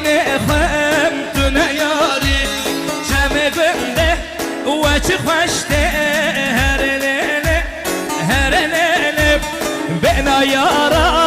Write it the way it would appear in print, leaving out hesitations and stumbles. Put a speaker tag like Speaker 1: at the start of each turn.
Speaker 1: بینه خمتونه یاری جمع گنده و چه خوشته هر لیله بنا یارا